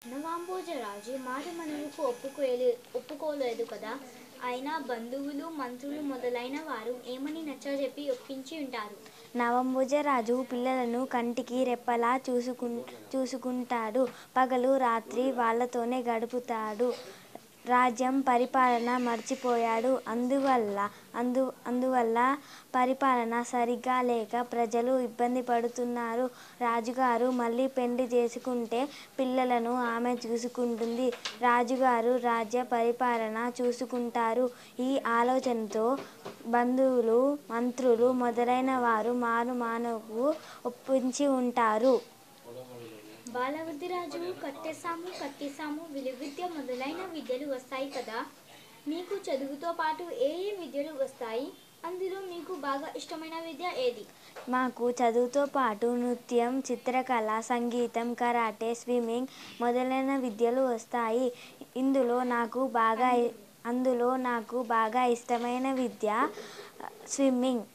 నవాంబోజరాజు మారుమనువుకు ఒప్పుకోలేదు కదా! అయినా బంధువులు, మంత్రులు మొదలైన వారు ఏమని నచ్చజెప్పి ఒప్పించి ఉంటారు. నవంభోజరాజు పిల్లలను కంటికి రెప్పలా చూసుకుంటాడు. పగలు రాత్రి వాళ్ళతోనే గడుపుతాడు. రాజ్యం పరిపాలన మర్చిపోయాడు. అందువల్ల పరిపాలన సరిగ్గా లేక ప్రజలు ఇబ్బంది పడుతున్నారు. రాజుగారు మళ్ళీ పెండ్లి చేసుకుంటే పిల్లలను ఆమె చూసుకుంటుంది. రాజుగారు రాజ్య పరిపాలన చూసుకుంటారు. ఈ ఆలోచనతో బంధువులు, మంత్రులు మొదలైన వారు మానుమానుకు ఒప్పించి ఉంటారు. బాలవృద్ధిరాజు కట్టేశాము విలువిద్య మొదలైన విద్యలు వస్తాయి కదా! మీకు చదువుతో పాటు ఏ ఏ విద్యలు వస్తాయి? అందులో మీకు బాగా ఇష్టమైన విద్య ఏది? మాకు చదువుతో పాటు నృత్యం, చిత్రకళ, సంగీతం, కరాటే, స్విమ్మింగ్ మొదలైన విద్యలు వస్తాయి. అందులో నాకు బాగా ఇష్టమైన విద్య స్విమ్మింగ్.